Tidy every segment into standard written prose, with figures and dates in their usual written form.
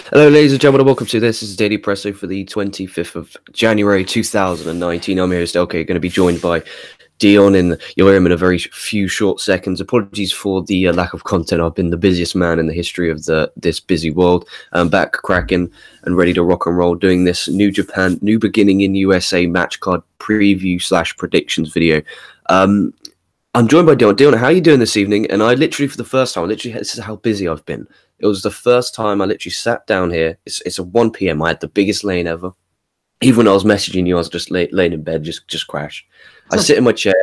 Hello, ladies and gentlemen, welcome to this. This is Daily Puroresu for the 25th of January 2019. I'm your host, LK, going to be joined by Dion, and you'll hear him in a very few short seconds. Apologies for the lack of content. I've been the busiest man in the history of this busy world. I'm back cracking and ready to rock and roll, doing this New Japan, New Beginning in USA match card preview / predictions video. I'm joined by Dion. Dion, how are you doing this evening? And I literally, for the first time, this is how busy I've been. It was the first time I literally sat down here. It's a 1 p.m. I had the biggest lane ever. Even when I was messaging you, I was just laying in bed, just crashed. I sit in my chair,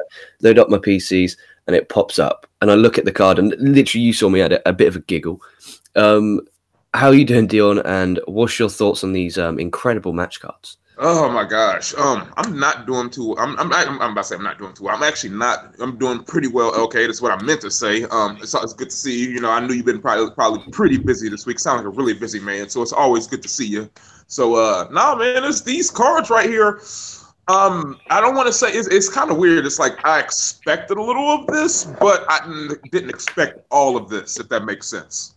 load up my PCs, and it pops up. And I look at the card, and literally you saw me at a bit of a giggle. How are you doing, Dion? And what's your thoughts on these incredible match cards? Oh my gosh. I'm not doing too. I'm about to say I'm not doing too well. I'm actually not. I'm doing pretty well. Okay, that's what I meant to say. It's good to see you. You know, I knew you've been probably pretty busy this week. Sound like a really busy man. So it's always good to see you. So nah, man, it's these cards right here. I don't want to say it's kind of weird. It's like I expected a little of this, but I didn't expect all of this. If that makes sense.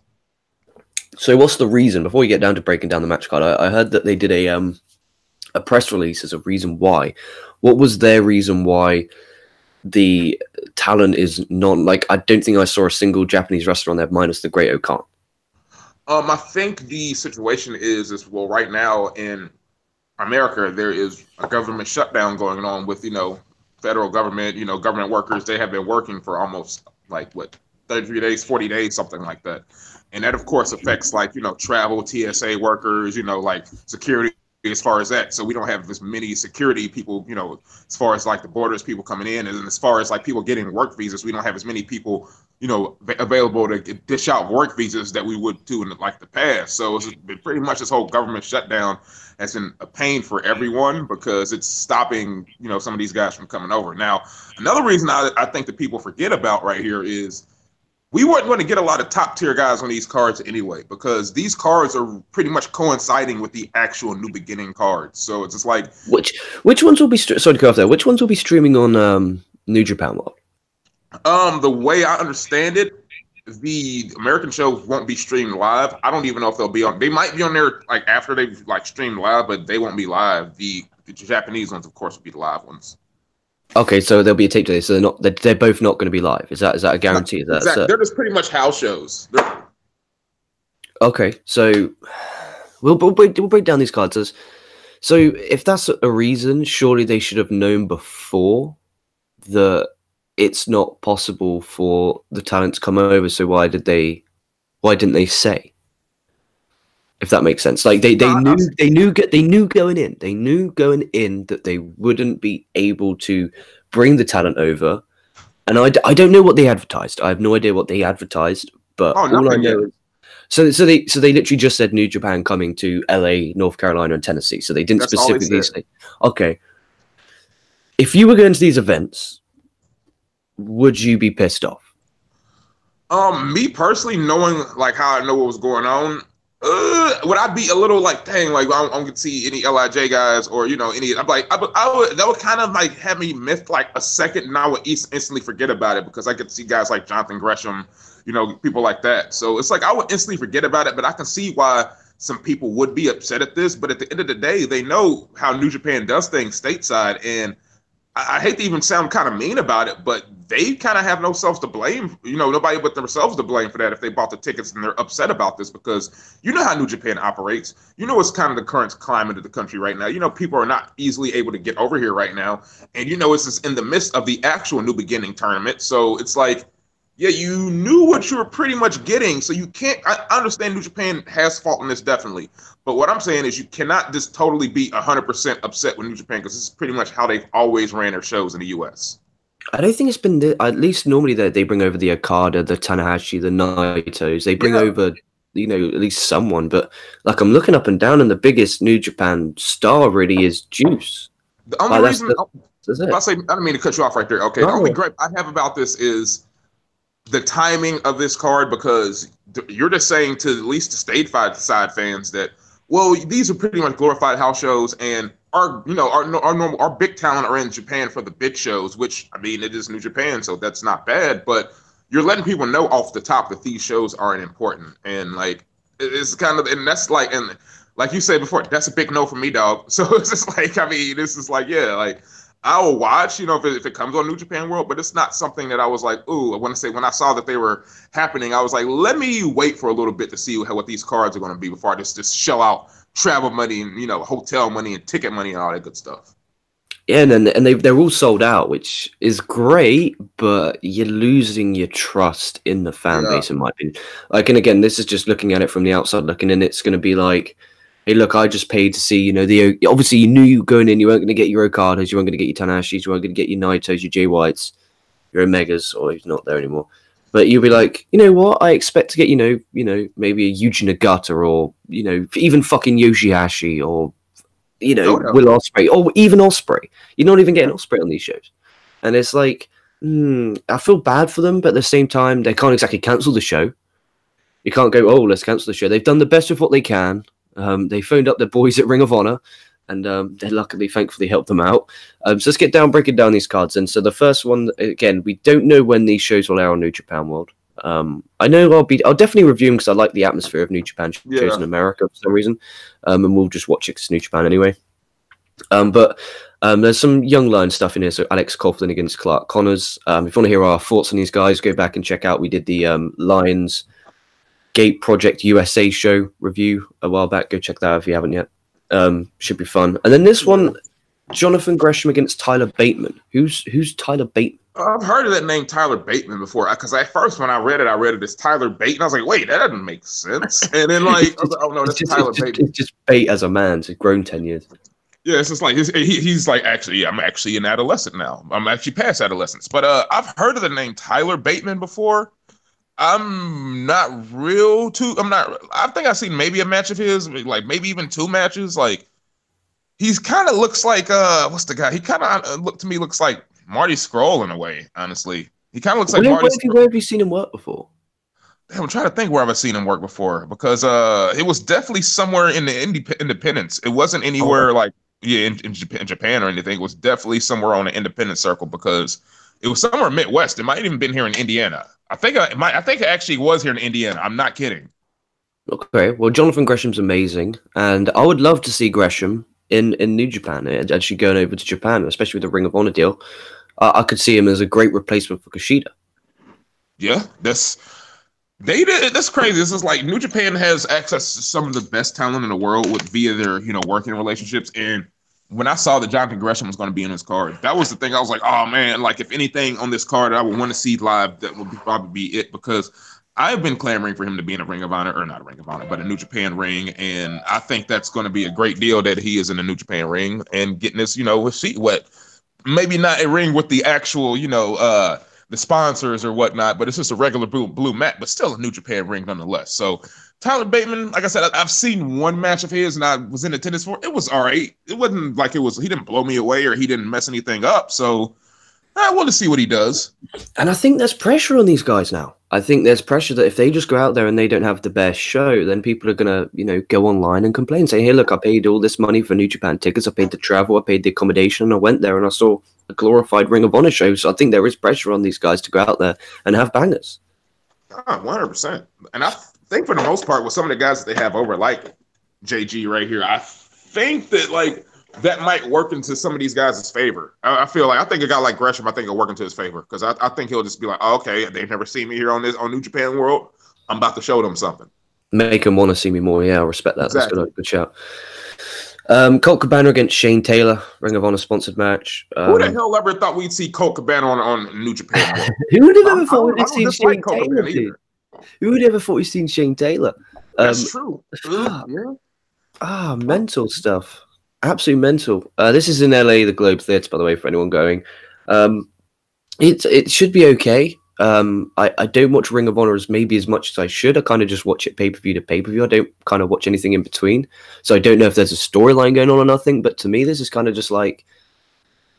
So what's the reason? Before we get down to breaking down the match card, I heard that they did a press release as a reason why. What was their reason why the talent is not, like, I don't think I saw a single Japanese wrestler on there minus the Great Okan. I think the situation is well, right now in America, there is a government shutdown going on with, federal government, government workers. They have been working for almost 33 days, 40 days, something like that. And that, of course, affects travel, TSA workers, security, as far as that. So we don't have as many security people, as far as the borders, people coming in, and as far as people getting work visas, we don't have as many people, available to dish out work visas that we would do in the past. So it's been pretty much this whole government shutdown has been a pain for everyone because it's stopping, some of these guys from coming over. Now, another reason I think that people forget about right here is we weren't going to get a lot of top tier guys on these cards anyway, because these cards are pretty much coinciding with the actual New Beginning cards. So it's just like which ones will be sorry to go off there. Which ones will be streaming on New Japan World? The way I understand it, the American shows won't be streamed live. I don't even know if they'll be on. They might be on there after they've streamed live, but they won't be live. The Japanese ones, of course, will be the live ones. Okay, so there'll be a tape delay. So they're both not going to be live. Is that a guarantee? Exactly. They're just pretty much house shows. Okay, so we'll break down these cards. So if that's a reason, surely they should have known before that it's not possible for the talent to come over. So why didn't they say? If that makes sense, they knew going in that they wouldn't be able to bring the talent over, and I don't know what they advertised. I have no idea what they advertised, but all I know is so they literally just said New Japan coming to LA, North Carolina, and Tennessee. So they didn't specifically say. Okay, if you were going to these events, would you be pissed off? Me personally, knowing how I know what was going on. Would I be a little dang, I'm gonna see any LIJ guys or any? I'm that would kind of have me miss a second, and I would instantly forget about it because I could see guys like Jonathan Gresham, people like that. So it's I would instantly forget about it, but I can see why some people would be upset at this. But at the end of the day, they know how New Japan does things stateside, and I hate to even sound kind of mean about it, but they kind of have no self to blame, nobody but themselves to blame for that if they bought the tickets and they're upset about this because you know how New Japan operates. It's kind of the current climate of the country right now. People are not easily able to get over here right now. And, it's just in the midst of the actual New Beginning tournament. So it's yeah, you knew what you were pretty much getting. So you can't, I understand New Japan has fault in this definitely. But what I'm saying is you cannot just totally be 100% upset with New Japan because this is pretty much how they've always ran their shows in the U.S. I don't think it's been, at least normally they bring over the Okada, the Tanahashi, the Naitos. They bring over, at least someone. But I'm looking up and down, and the biggest New Japan star really is Juice. The only reason, I don't mean to cut you off right there. Okay, the only gripe I have about this is the timing of this card, because you're just saying to at least the stateside fans that, well, these are pretty much glorified house shows, and our big talent are in Japan for the big shows, which, I mean, it is New Japan, so that's not bad, but you're letting people know off the top that these shows aren't important. And It's kind of, and that's like, and like you said before, that's a big no for me, dog. So it's just like, I mean, this is like, yeah, like I will watch, if it comes on New Japan World, but it's not something that I was like, ooh, I want to say when I saw that they were happening, I was like, let me wait for a little bit to see what these cards are going to be before I just shell out travel money and hotel money and ticket money and all that good stuff. Yeah, and they're all sold out, which is great, but you're losing your trust in the fan base, in my opinion. Like, and again, this is just looking at it from the outside looking in. It's going to be like, hey, look, I just paid to see, obviously you knew you going in, you weren't going to get your Okadas, you weren't going to get your Tanahashis, you weren't going to get your Naitos, your Jay Whites, your Omegas, or he's not there anymore. But you'll be like, you know what? I expect to get, maybe a Yuji Nagata or, even fucking Yoshihashi or Will Ospreay, or even Ospreay. You're not even getting Ospreay on these shows. And it's like, I feel bad for them, but at the same time, they can't exactly cancel the show. You can't go, let's cancel the show. They've done the best with what they can. They phoned up their boys at Ring of Honor, and they luckily, thankfully, helped them out. So let's breaking down these cards. And so the first one, again, we don't know when these shows will air on New Japan World. I know I'll definitely review them because I like the atmosphere of New Japan shows in America for some reason, and we'll just watch it because New Japan anyway. But there's some Young Lion stuff in here. So Alex Coughlin against Clark Connors. If you want to hear our thoughts on these guys, go back and check out. We did the Lions Gate Project USA show review a while back. Go check that out if you haven't yet. Should be fun. And then this one, Jonathan Gresham against Tyler Bateman. Who's Tyler Bateman? I've heard of that name, Tyler Bateman, before. Because at first, when I read it as Tyler Bateman. I was like, wait, that doesn't make sense. And then, like, I was like, oh no, that's Tyler Bateman. It's just Bate as a man. He's grown 10 years. Yeah, it's just like he's like, actually, I'm actually an adolescent now. I'm actually past adolescence. But I've heard of the name Tyler Bateman before. I think I've seen maybe a match of his, like maybe even 2 matches. Like, he's kind of looks like what's the guy? He kind of looks like Marty Scurll in a way. Honestly, he kind of looks like Marty. Where have you seen him work before? I'm trying to think where I've seen him work before, because it was definitely somewhere in the independence. It wasn't anywhere like in Japan or anything. It was definitely somewhere on the independent circle, because it was somewhere Midwest. It might even been here in Indiana. I think it actually was here in Indiana. I'm not kidding. Okay, well, Jonathan Gresham's amazing, and I would love to see Gresham in New Japan, actually going over to Japan, especially with the Ring of Honor deal. I could see him as a great replacement for Kushida. Yeah, that's crazy. This is like New Japan has access to some of the best talent in the world via their working relationships. And when I saw that Jonathan Gresham was going to be in this card, that was the thing. I was like, oh man, like if anything on this card I would want to see live, that would probably be it, because I've been clamoring for him to be in a Ring of Honor, or not a Ring of Honor, but a New Japan ring. And I think that's going to be a great deal that he is in a New Japan ring and getting this, his feet wet. Maybe not a ring with the actual, the sponsors or whatnot, but it's just a regular blue mat, but still a New Japan ring nonetheless. So Tyler Bateman, like I said, I've seen one match of his and I was in attendance for it. It was all right. It wasn't like he didn't blow me away or he didn't mess anything up. So I want to see what he does. And I think there's pressure on these guys now. I think there's pressure that if they just go out there and they don't have the best show, then people are going to, go online and complain, say, hey, look, I paid all this money for New Japan tickets. I paid the travel. I paid the accommodation. And I went there and I saw a glorified Ring of Honor show. So I think there is pressure on these guys to go out there and have bangers. 100%. And I think for the most part, with some of the guys that they have over, like JG right here, I think that like that might work into some of these guys' favor. I think a guy like Gresham, I think it'll work into his favor, because I think he'll just be like, oh, okay, they've never seen me here on New Japan World. I'm about to show them something. Make them want to see me more. Yeah, I respect that. Exactly. That's good shout. Colt Cabana against Shane Taylor, Ring of Honor sponsored match. Who the hell ever thought we'd see Colt Cabana on New Japan World? Who would have ever thought we'd seen Shane Taylor? Who would ever thought we'd seen Shane Taylor? That's true. Mental stuff. Absolutely mental. This is in LA, the Globe Theatre, by the way, for anyone going. It should be okay. I don't watch Ring of Honor as much as I should. I kind of just watch it pay-per-view to pay-per-view. I don't kind of watch anything in between. So I don't know if there's a storyline going on or nothing. But to me, this is kind of just like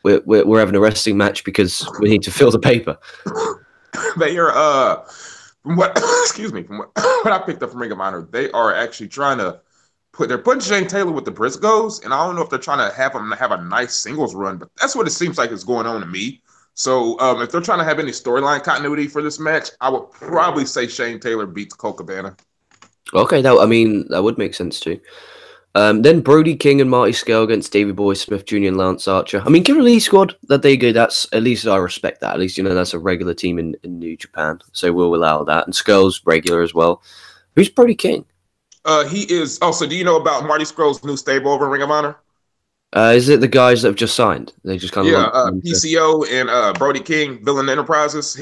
we're having a wrestling match because we need to fill the paper. They are from what I picked up from Ring of Honor, they are actually trying to they're putting Shane Taylor with the Briscoes, and I don't know if they're trying to have him have a nice singles run, but that's what it seems like is going on to me. So if they're trying to have any storyline continuity for this match, I would probably say Shane Taylor beats Colt Cabana. Okay, that would make sense too. Then Brody King and Marty Scale against Davey Boy Smith Jr. and Lance Archer. I mean, Killer Lee squad, that they go. That's at least I respect that. At least that's a regular team in New Japan, so we'll allow that. And Skull's regular as well. Who's Brody King? He is. Also, do you know about Marty Scurll's new stable over in Ring of Honor? Is it the guys that have just signed? They just kind of PCO and Brody King, Villain Enterprises.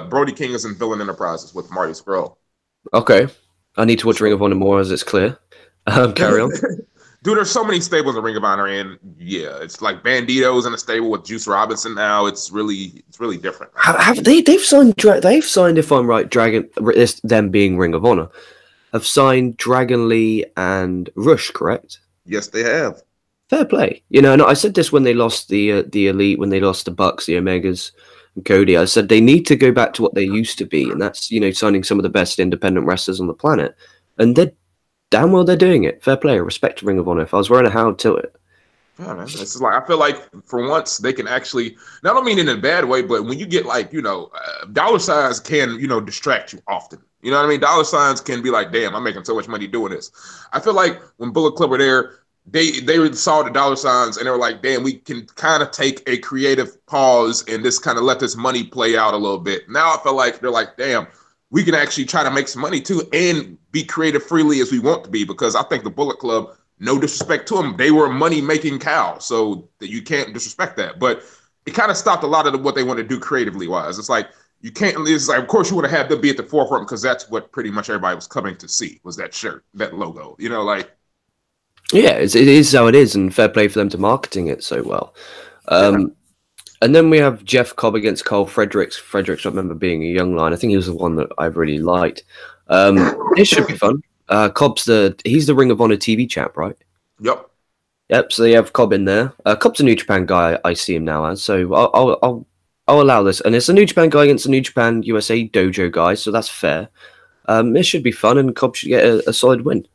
Brody King is in Villain Enterprises with Marty Scurll. Okay, I need to watch Ring of Honor more as it's clear. Carry on. Dude, there's so many stables in Ring of Honor, and yeah, it's like Bandito's in a stable with Juice Robinson now. It's really different. They've signed? They've signed, if I'm right, Dragon. This them being Ring of Honor, have signed Dragon Lee and Rush, correct? Yes, they have. Fair play. And I said this when they lost the Elite, when they lost the Bucks, the Omegas, and Cody. I said they need to go back to what they used to be, and that's signing some of the best independent wrestlers on the planet, and they're damn well they're doing it. Fair play. Respect to Ring of Honor. If I was wearing a Howard Tilt. Yeah, man. It's just like I feel like for once they can actually. Now, I don't mean in a bad way, but when you get like dollar signs can distract you often. You know what I mean? Dollar signs can be like, damn, I'm making so much money doing this. I feel like when Bullet Club were there, they saw the dollar signs and they were like, damn, we can kind of take a creative pause and just kind of let this money play out a little bit. Now I feel like they're like, damn, we can actually try to make some money too and be creative freely as we want to be, because I think the Bullet Club, no disrespect to them, they were a money-making cow, so that you can't disrespect that. But it kind of stopped a lot of what they want to do creatively-wise. It's like, you can't, it's like, of course you want to have them be at the forefront because that's what pretty much everybody was coming to see, was that shirt, that logo, Yeah, it is how it is, and fair play for them to marketing it so well. And then we have Jeff Cobb against Carl Fredericks. Fredericks, I remember being a young lion. I think he was the one that I really liked. It should be fun. Cobb's he's the Ring of Honor TV champ, right? Yep. Yep. So you have Cobb in there. Cobb's a New Japan guy. I see him now as. So I'll allow this, and it's a New Japan guy against a New Japan USA dojo guy. So that's fair. It should be fun, and Cobb should get a solid win.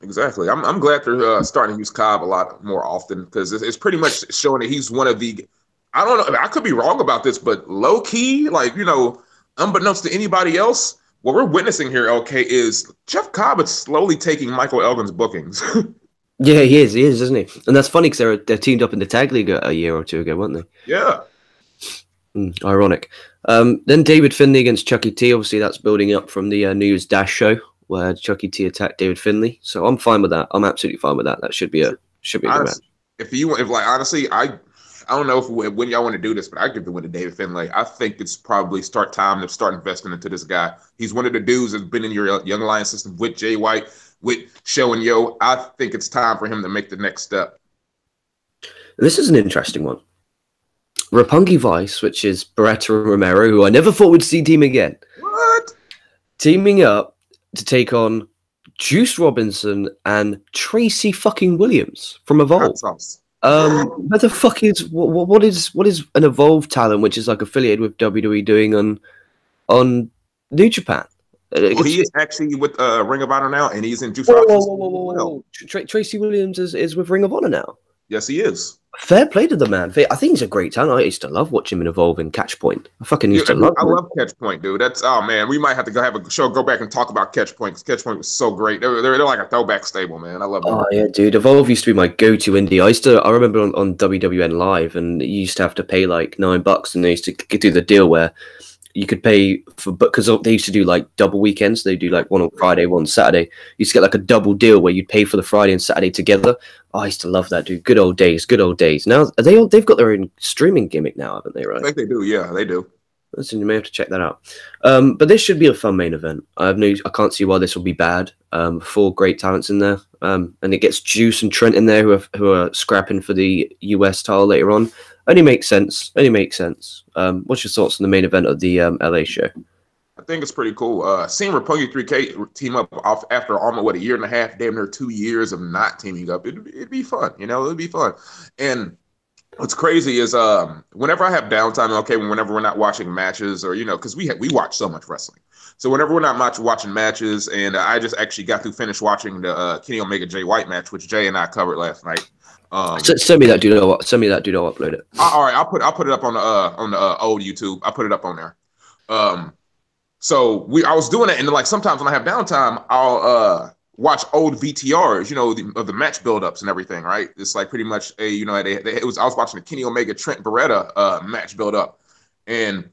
Exactly. I'm glad they're starting to use Cobb a lot more often, because it's pretty much showing that he's one of the. I don't know. I could be wrong about this, but low key, unbeknownst to anybody else, what we're witnessing here, LK, is Jeff Cobb is slowly taking Michael Elgin's bookings. Yeah, he is, isn't he? And that's funny because they're teamed up in the tag league a year or two ago, weren't they? Yeah. Ironic. Then David Finlay against Chucky T. Obviously, that's building up from the New Year's Dash show where Chucky T attacked David Finlay. So I'm fine with that. I'm absolutely fine with that. That should be a good match. Honestly, I don't know when y'all want to do this, but I give the win to David Finlay. I think it's probably time to start investing into this guy. He's one of the dudes that's been in your Young Lions system with Jay White, with Show and Yo. I think it's time for him to make the next step. This is an interesting one. Roppongi Vice, which is Beretta and Romero, who I never thought would see team again. What? Teaming up to take on Juice Robinson and Tracy fucking Williams from Evolve. What the fuck is what is an Evolve talent which is like affiliated with WWE doing on New Japan? Well, he is actually with Ring of Honor now, and he's in Juice Robinson. Whoa. Tracy Williams is with Ring of Honor now. Yes, he is. Fair play to the man. I think he's a great talent. I used to love watching him in Evolve and Catch Point. I fucking used to love him. I love Catch Point, dude. Man, we might have to go back and talk about Catch Point, because Catch Point was so great. They're like a throwback stable, man. I love them. Oh yeah, dude. Evolve used to be my go-to indie. I remember on WWN Live, and you used to have to pay like $9, and they used to do the deal where you could pay for, because they used to do like double weekends. They do like one on Friday, one on Saturday. You used to get like a double deal where you'd pay for the Friday and Saturday together. Oh, I used to love that, dude. Good old days. Now they've got their own streaming gimmick now, haven't they? Right? I think they do. Yeah, they do. Listen, you may have to check that out. But this should be a fun main event. I can't see why this will be bad. 4 great talents in there, and it gets Juice and Trent in there who are scrapping for the US title later on. Only makes sense. What's your thoughts on the main event of the LA show? I think it's pretty cool. Seeing Roppongi 3K team up off after almost a year and a half, damn near 2 years of not teaming up, it'd be fun. It'd be fun. And what's crazy is whenever I have downtime, whenever we're not watching matches, or because we watch so much wrestling, so whenever we're not watching matches, and I just actually got to finish watching the Kenny Omega Jay White match, which Jay and I covered last night. Send me that, dude. I'll upload it. All right, I'll put it up on the old YouTube. I put it up on there. So I was doing it, and like sometimes when I have downtime, I'll watch old VTRs, of the match buildups and everything. Right? It's like pretty much I was watching the Kenny Omega Trent Beretta match buildup, and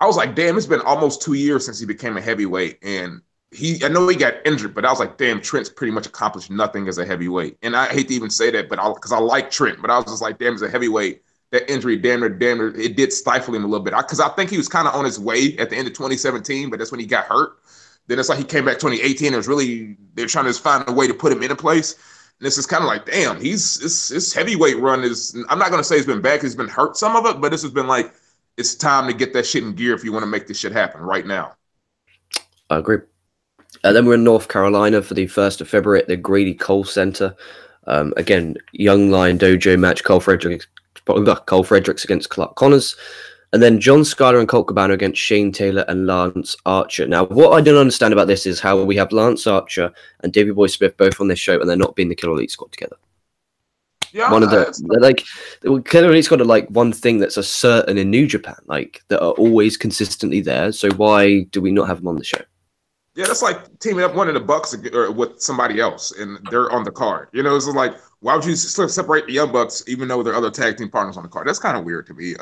I was like, damn, it's been almost 2 years since he became a heavyweight, and I know he got injured, but I was like, damn, Trent's pretty much accomplished nothing as a heavyweight. And I hate to even say that, but because I like Trent, but I was just like, damn, as a heavyweight, that injury, damn near, it did stifle him a little bit. Because I think he was kind of on his way at the end of 2017, but that's when he got hurt. Then it's like he came back 2018. It was really, they're trying to find a way to put him in a place. And this is kind of like, damn, his heavyweight run is, I'm not going to say it's been bad because he's been hurt some of it, but this has been like, it's time to get that shit in gear if you want to make this shit happen right now. I agree. Then we're in North Carolina for the 1st of February at the Grady Cole Center. Again, Young Lion Dojo match, Cole Fredericks against Clark Connors. And then John Skyler and Colt Cabana against Shane Taylor and Lance Archer. Now, what I don't understand about this is how we have Lance Archer and Davey Boy Smith both on this show and they're not being the Killer Elite Squad together. Yeah, one of the Killer Elite Squad are like one thing that's a certain in New Japan, like that are always consistently there. So why do we not have them on the show? Yeah, that's like teaming up one of the Bucks or with somebody else, and they're on the card. It's like, why would you separate the Young Bucks even though there are other tag team partners on the card? That's kind of weird to me.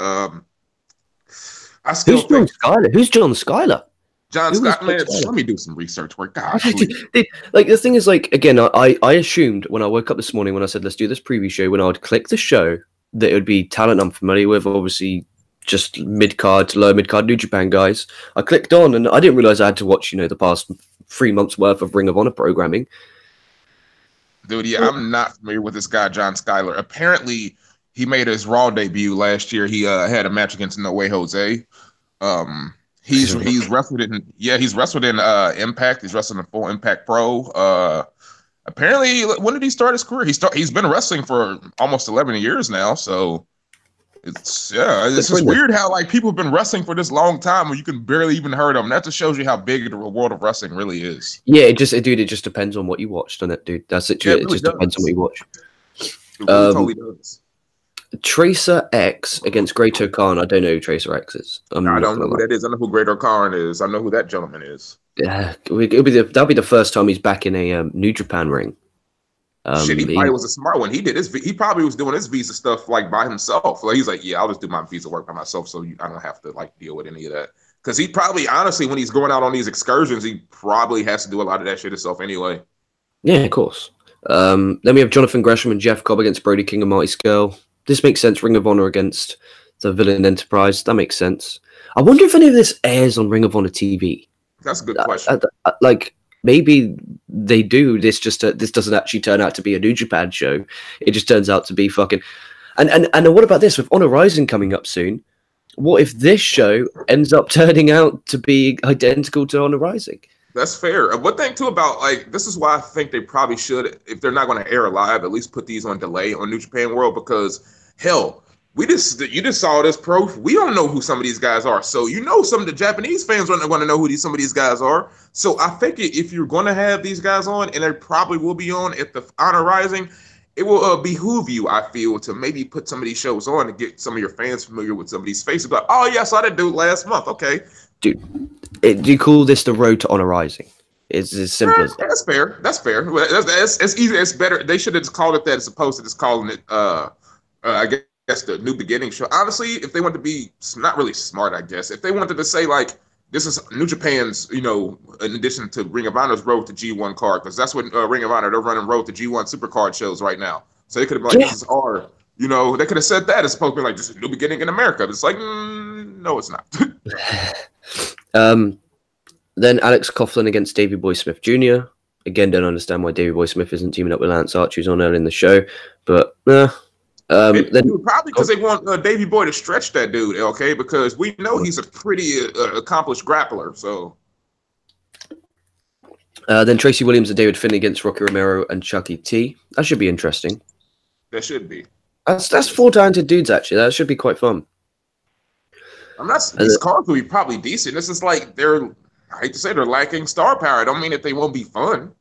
I still Who's John Skyler? Who's John Skyler? John Skyler. Let me do some research work. Gosh, like the thing is, like again, I assumed when I woke up this morning when I said let's do this preview show, when I would click the show that it would be talent I'm familiar with, obviously. Just mid-card to lower mid-card New Japan guys. I clicked on and I didn't realize I had to watch, the past 3 months worth of Ring of Honor programming. Dude, yeah, I'm not familiar with this guy, John Skyler. Apparently, he made his Raw debut last year. He had a match against No Way Jose. He's wrestled in Impact. He's wrestled in Full Impact Pro. Apparently, when did he start his career? He's been wrestling for almost 11 years now, so it's just weird how like people have been wrestling for this long time when you can barely even heard them. That just shows you how big the world of wrestling really is. Yeah, it just depends on what you watched, doesn't it, dude? That's it. It just depends on what you watch. It really totally does. Tracer X against Great O'Khan. I don't know who Tracer X is. I don't know who that is. I know who Great O'Khan is. I know who that gentleman is. Yeah, that'll be the first time he's back in a New Japan ring. He probably was a smart one. He probably was doing his visa stuff like by himself. Like he's like, yeah, I'll just do my visa work by myself, so I don't have to like deal with any of that. Because he probably, honestly, when he's going out on these excursions, he probably has to do a lot of that shit himself anyway. Yeah, of course. Then we have Jonathan Gresham and Jeff Cobb against Brody King and Marty Scurll. This makes sense. Ring of Honor against the Villain Enterprise. That makes sense. I wonder if any of this airs on Ring of Honor TV. That's a good question. Maybe they do. This doesn't actually turn out to be a New Japan show. It just turns out to be fucking. And what about this with Honor Rising coming up soon? What if this show ends up turning out to be identical to Honor Rising? That's fair. One thing too about this is why I think they probably should, if they're not going to air live, at least put these on delay on New Japan World, because hell, you just saw this pro. We don't know who some of these guys are, so some of the Japanese fans are going to know who some of these guys are. So I think if you're going to have these guys on, and they probably will be on at the Honor Rising, it will behoove you, I feel, to maybe put some of these shows on to get some of your fans familiar with some of these faces. But oh yeah, I saw that dude last month. Okay, dude, do you call this the road to Honor Rising? It's as simple as that. That's fair. That's fair. It's easy. It's better. They should have just called it that as opposed to just calling it. I guess the New Beginning show. Honestly, if they want to be not really smart, I guess if they wanted to say like this is New Japan's, in addition to Ring of Honor's road to G1 card, because that's what Ring of Honor, they're running road to G1 Supercard shows right now. So they could have been like, this is our, they could have said that as opposed to be like, this is New Beginning in America. But it's like, no, it's not. Then Alex Coughlin against Davey Boy Smith Jr. Again, don't understand why Davey Boy Smith isn't teaming up with Lance Archer, who's on early in the show. But, probably because they want Davey Boy to stretch that dude, okay? Because we know he's a pretty accomplished grappler. So then Tracy Williams and David Finn against Rocky Romero and Chucky T. That should be interesting. That should be. That's 4 talented dudes actually. That should be quite fun. These cards will be probably decent. This is like I hate to say they're lacking star power. I don't mean that they won't be fun.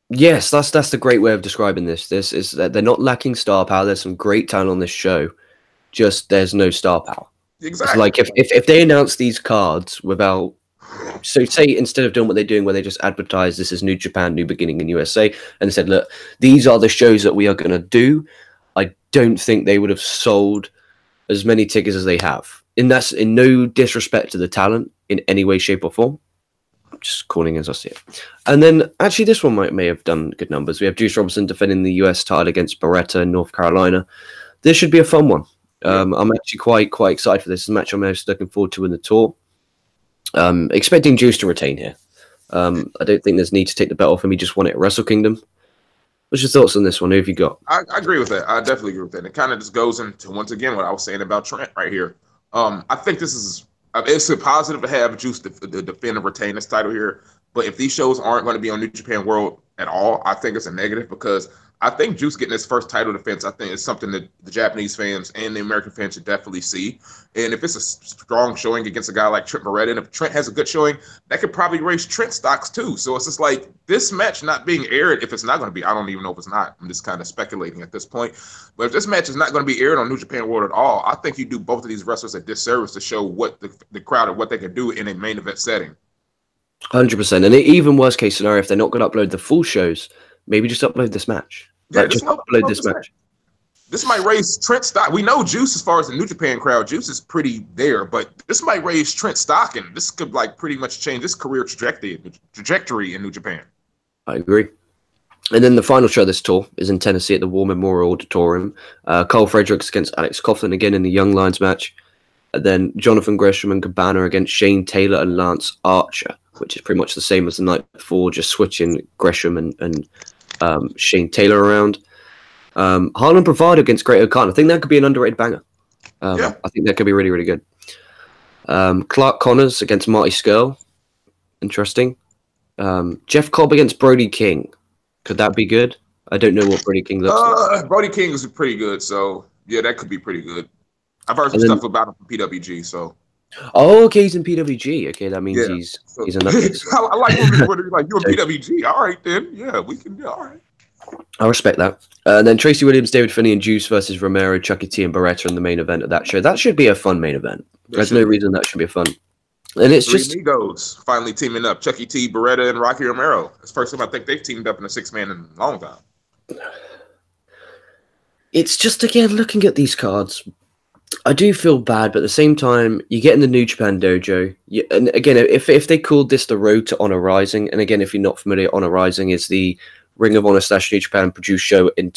Yes, that's the great way of describing this. This is that they're not lacking star power. There's some great talent on this show. Just there's no star power. Exactly. It's like if they announce these cards without So say instead of doing what they're doing, where they just advertise this is New Japan, New Beginning in USA, and they said, look, these are the shows that we are going to do, I don't think they would have sold as many tickets as they have. And that's in no disrespect to the talent in any way, shape, or form. I'm just calling as I see it. And then actually this one may have done good numbers. We have Juice Robinson defending the US title against Beretta in North Carolina. This should be a fun one. I'm actually quite excited for this. It's a match I'm most looking forward to in the tour. Expecting Juice to retain here. I don't think there's need to take the belt off him. He just won it at Wrestle Kingdom. What's your thoughts on this one? Who have you got? I agree with that. I definitely agree with that. It kind of just goes into, once again, what I was saying about Trent right here. I think it's a positive to have Juice to defend and retain this title here. But if these shows aren't going to be on New Japan World at all, I think it's a negative, because I think Juice getting his first title defense, I think, is something that the Japanese fans and the American fans should definitely see. And if it's a strong showing against a guy like Trent Beretta, and if Trent has a good showing, that could probably raise Trent stocks too. So it's just like this match not being aired, if it's not going to be, I don't even know if it's not. I'm just kind of speculating at this point. But if this match is not going to be aired on New Japan World at all, I think you do both of these wrestlers a disservice to show what the crowd and what they can do in a main event setting. 100%. And even worst case scenario, if they're not going to upload the full shows, maybe just upload this match. Yeah, just upload this match. This might raise Trent stock. We know Juice, as far as the New Japan crowd, Juice is pretty there, but this might raise Trent stock, and this could like pretty much change his career trajectory in New Japan. I agree. And then the final show of this tour is in Tennessee at the War Memorial Auditorium. Cole Fredericks against Alex Coughlin again in the Young Lions match. And then Jonathan Gresham and Cabana against Shane Taylor and Lance Archer, which is pretty much the same as the night before, just switching Gresham and Shane Taylor around. Harlan Bravado against Great O'Khan. I think that could be an underrated banger. I think that could be really, really good. Clark Connors against Marty Scurll. Interesting. Jeff Cobb against Brody King. Could that be good? I don't know what Brody King looks like. Brody King is pretty good, so yeah, that could be pretty good. I've heard some stuff about him from PWG, so. Oh, okay, he's in PWG. Okay, that means he's a nutcase. I like when people are like, you're in PWG. All right, then. Yeah, we can. Yeah, all right. I respect that. And then Tracy Williams, David Finney, and Juice versus Romero, Chucky T, and Beretta in the main event of that show. That should be a fun main event. There's no reason that should be fun. And it's Three just Amigos finally teaming up. Chucky T, Beretta, and Rocky Romero. It's the first time I think they've teamed up in a 6-man in a long time. It's just, again, looking at these cards, I do feel bad, but at the same time, you get in the New Japan Dojo. And again, if they called this the Road to Honor Rising, and again, if you're not familiar, Honor Rising is the Ring of Honor / New Japan produced show in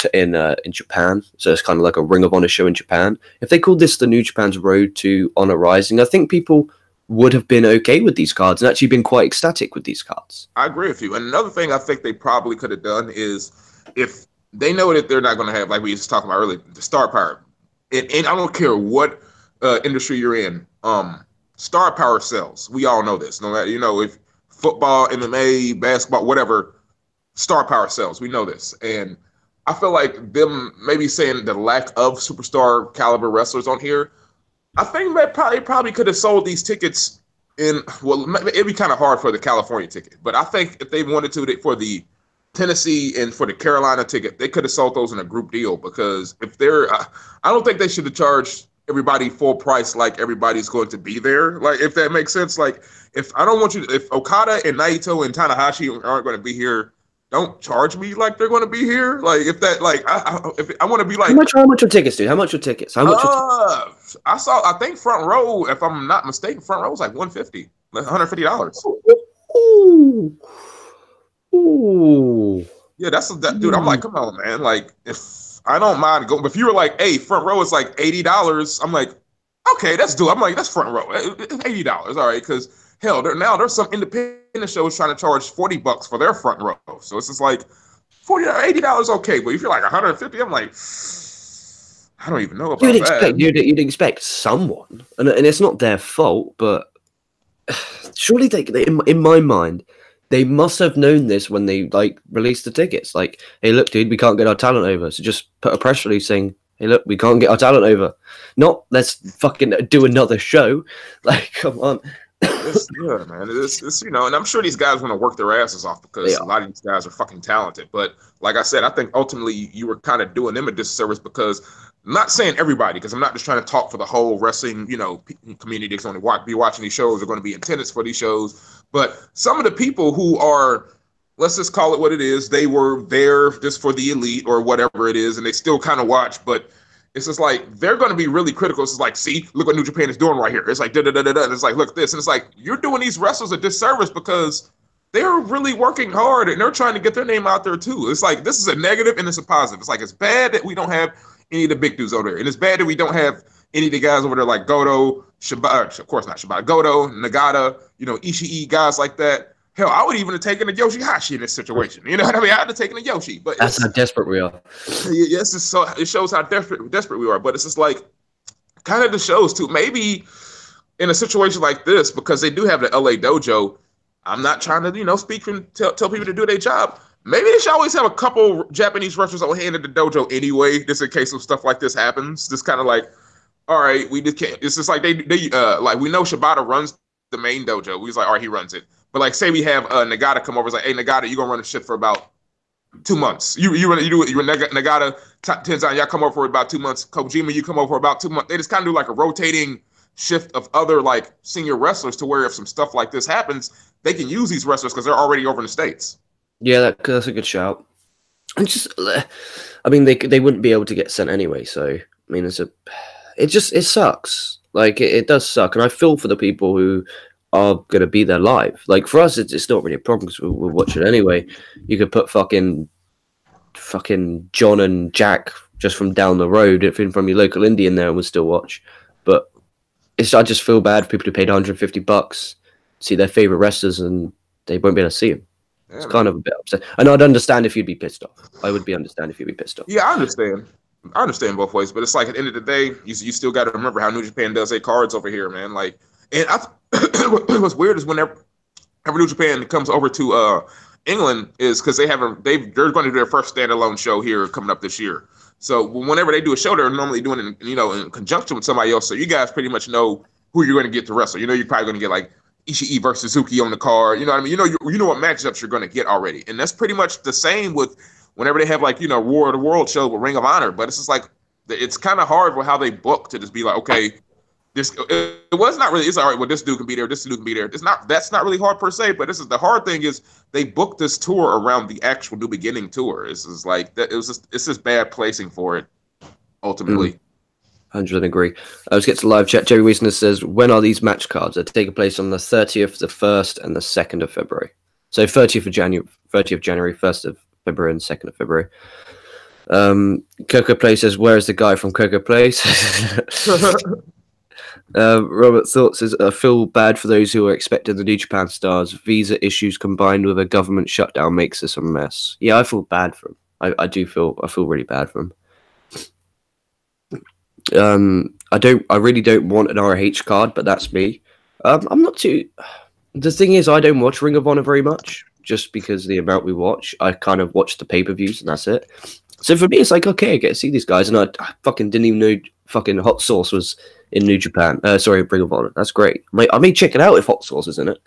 Japan. So it's kind of like a Ring of Honor show in Japan. If they called this the New Japan's Road to Honor Rising, I think people would have been okay with these cards and actually been quite ecstatic with these cards. I agree with you. And another thing I think they probably could have done is, if they know that they're not going to have, like we was talking about earlier, the star power. And I don't care what industry you're in, star power sells. We all know this. No matter, if football, MMA, basketball, whatever, star power sells. We know this. And I feel like them maybe saying the lack of superstar caliber wrestlers on here, I think that probably could have sold these tickets it'd be kind of hard for the California ticket. But I think if they wanted to, for the Tennessee and for the Carolina ticket, they could have sold those in a group deal, because if I don't think they should have charged everybody full price like everybody's going to be there. Like, if that makes sense. Like, if Okada and Naito and Tanahashi aren't going to be here, don't charge me like they're going to be here. Like, if that, like, if I want to be like, how much are tickets, dude? How much are tickets? I think front row, if I'm not mistaken, front row was like $150. Ooh. Yeah, dude. I'm like, come on, man. Like, if I don't mind going, if you were like, hey, front row is like $80, I'm like, okay, that's doable. I'm like, that's front row. It's $80, all right, because hell, there's some independent shows trying to charge $40 for their front row. So it's just like $80, okay. But if you're like $150, I'm like, I don't even know about that. You'd expect someone, and it's not their fault, but surely they in my mind, they must have known this when they released the tickets. Like, hey, look, dude, we can't get our talent over. So just put a press release saying, hey, look, we can't get our talent over. Not let's fucking do another show. Like, come on. It's yeah, man. It's and I'm sure these guys want to work their asses off because a lot of these guys are fucking talented. But like I said, I think ultimately you were kind of doing them a disservice because I'm not saying everybody, because I'm not just trying to talk for the whole wrestling, community that's only be watching these shows, are going to be in attendance for these shows. But some of the people who are, let's just call it what it is, they were there just for the elite or whatever it is, and they still kind of watch, but it's just like they're going to be really critical. It's like, see, look what New Japan is doing right here. It's like da da da da da. It's like, look at this, and it's like you're doing these wrestlers a disservice because they're really working hard and they're trying to get their name out there too. It's like this is a negative and it's a positive. It's like it's bad that we don't have any of the big dudes over there, and it's bad that we don't have any of the guys over there like Goto, Shibata, of course not Shibata, Goto, Nagata, Ishii, guys like that. Hell, I would even have taken a Yoshihashi in this situation. You know what I mean? I would have taken a Yoshi, but that's how desperate we are. Yes, it shows how desperate we are. But it's just like kind of the shows too. Maybe in a situation like this, because they do have the LA dojo. I'm not trying to speak from tell people to do their job. Maybe they should always have a couple Japanese wrestlers on hand at the dojo anyway, just in case of stuff like this happens. Just kind of like, all right, we just can't. It's just like they like we know Shibata runs the main dojo. We was like, all right, he runs it. But like, say we have Nagata come over. It's like, hey, Nagata, you gonna run the shit for about 2 months. You Nagata, Tenzan, y'all come over for about 2 months. Kojima, you come over for about 2 months. They just kind of do like a rotating shift of other like senior wrestlers to where if some stuff like this happens, they can use these wrestlers because they're already over in the States. Yeah, that's a good shout. And they wouldn't be able to get sent anyway. So I mean, it sucks. Like it does suck, and I feel for the people who are going to be there live. Like for us, it's not really a problem because we'll watch it anyway. You could put fucking John and Jack just from down the road, from your local indie in there, and we'll still watch. But I just feel bad for people who paid $150 to see their favorite wrestlers and they won't be able to see them. Yeah, it's kind of a bit upset. And I'd understand if you'd be pissed off. I would understand if you'd be pissed off. Yeah, I understand. I understand both ways, but it's like at the end of the day, you still got to remember how New Japan does their cards over here, man. Like, and what's weird is whenever New Japan comes over to England is because they're going to do their first standalone show here coming up this year. So whenever they do a show, they're normally doing it in conjunction with somebody else. So you guys pretty much know who you're going to get to wrestle. You're probably going to get like Ishii versus Suzuki on the card. You know what I mean? You know what matchups you're going to get already, and that's pretty much the same with whenever they have like War of the World show with Ring of Honor. But it's just like it's kind of hard with how they book to just be like, okay. It was not really. It's all right. Well, this dude can be there. This dude can be there. That's not really hard per se. But this is the hard thing is they booked this tour around the actual New Beginning tour. It's like that. It's just bad placing for it. Ultimately, 100% agree. Let's get to live chat. Jerry Wiesner says, when are these match cards? They're taking place on the 30th, the 1st, and the 2nd of February. So 30th of January, 1st of February, and 2nd of February. Coco Play says, where is the guy from Coco Place? Robert Thoughts says, I feel bad for those who are expecting the New Japan stars. Visa issues combined with a government shutdown makes this a mess. Yeah, I feel bad for him. I feel really bad for him. I really don't want an ROH card, but that's me. I'm not too. The thing is, I don't watch Ring of Honor very much, just because of the amount we watch. I kind of watch the pay-per-views and that's it. So for me, it's like, okay, I get to see these guys, and I fucking didn't even know fucking Hot Sauce was in New Japan. Ring of Honor. That's great. I may check it out if Hot Sauce is in it.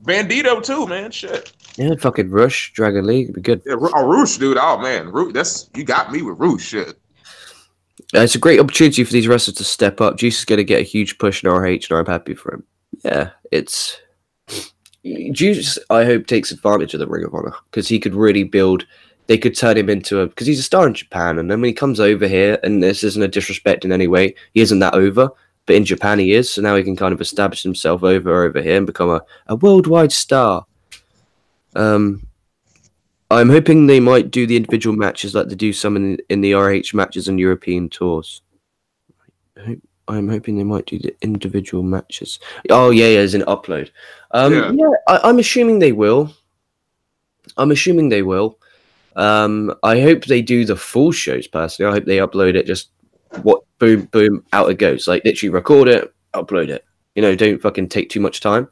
Bandito too, man. Shit. Yeah, fucking Rush, Dragon League, it'd be good. Yeah, Rush, dude. Oh man, Rush, you got me with Rush. Shit. It's a great opportunity for these wrestlers to step up. Juice is going to get a huge push in ROH, and I'm happy for him. Yeah, it's Juice. I hope takes advantage of the Ring of Honor because he could really build. They could turn him into because he's a star in Japan, and then when he comes over here, and this isn't a disrespect in any way, he isn't that over, but in Japan he is, so now he can kind of establish himself over here and become a worldwide star. I'm hoping they might do the individual matches like they do some in the RH matches and European tours. I'm hoping they might do the individual matches. Oh, yeah, as an upload. I'm assuming they will. I hope they do the full shows, personally. I hope they upload it just boom, boom, out it goes. Like, literally record it, upload it. Don't fucking take too much time.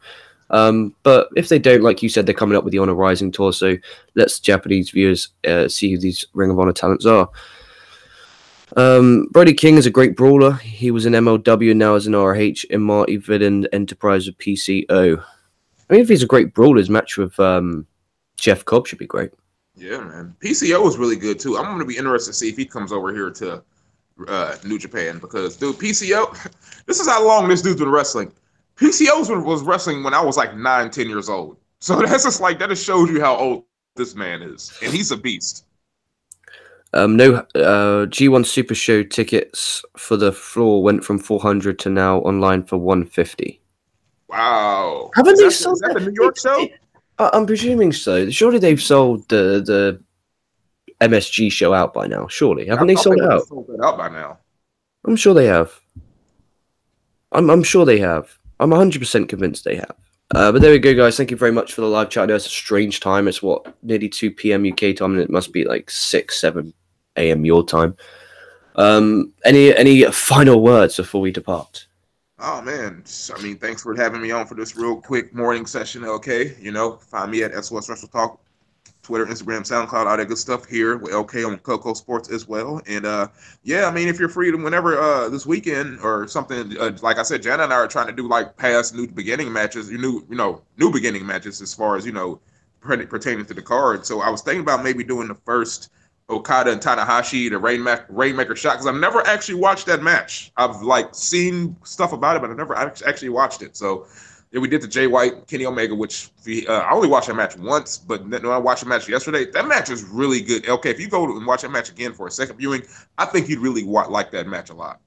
But if they don't, like you said, they're coming up with the Honor Rising tour, so let's Japanese viewers see who these Ring of Honor talents are. Brody King is a great brawler. He was in MLW and now is in RH in Marty Vidin Enterprise with PCO. I mean, if he's a great brawler, his match with Jeff Cobb should be great. Yeah, man. PCO is really good too. I'm going to be interested to see if he comes over here to New Japan because, dude, PCO, this is how long this dude's been wrestling. PCO was wrestling when I was like 9, 10 years old. So that's just like, that just shows you how old this man is. And he's a beast. No G1 Super Show tickets for the floor went from 400 to now online for 150. Wow. Haven't they sold is that the New York show? I'm presuming so. Surely they've sold the MSG show out by now. Surely haven't they sold it out? Sold it out by now. I'm sure they have. I'm sure they have. I'm 100% convinced they have. But there we go, guys. Thank you very much for the live chat. I know it's a strange time. It's nearly 2 p.m. UK time, and it must be like 6, 7 a.m. your time. Any final words before we depart? Oh man, I mean, thanks for having me on for this real quick morning session. Okay, find me at SOS Wrestle Talk, Twitter, Instagram, SoundCloud, all that good stuff here with LK on KocoSports as well. And yeah, I mean, if you're free to whenever this weekend or something, like I said, Jana and I are trying to do like past New Beginning matches, New Beginning matches as far as pertaining to the card. So I was thinking about maybe doing the first Okada and Tanahashi, the Rainmaker shot, because I've never actually watched that match. I've like seen stuff about it, but I've never actually watched it. So yeah, we did the Jay White, Kenny Omega, which I only watched that match once, but when I watched the match yesterday, that match is really good. Okay, if you go and watch that match again for a second viewing, I think you'd really like that match a lot.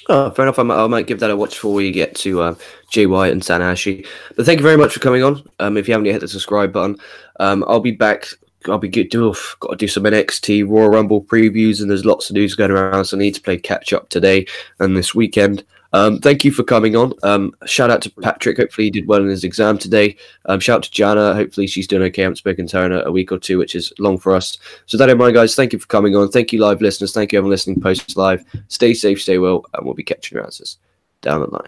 Oh, fair enough. I might give that a watch before we get to Jay White and Tanahashi. But thank you very much for coming on. If you haven't yet hit the subscribe button, I'll be back. I'll be good. Got to do some NXT Royal Rumble previews, and there's lots of news going around, so I need to play catch up today and this weekend. Thank you for coming on. Shout out to Patrick. Hopefully he did well in his exam today. Shout out to Jana. Hopefully she's doing okay. I haven't spoken to her in a week or two, which is long for us. So that in mind, guys, thank you for coming on. Thank you, live listeners. Thank you, everyone listening post live. Stay safe, stay well, and we'll be catching your answers down the line.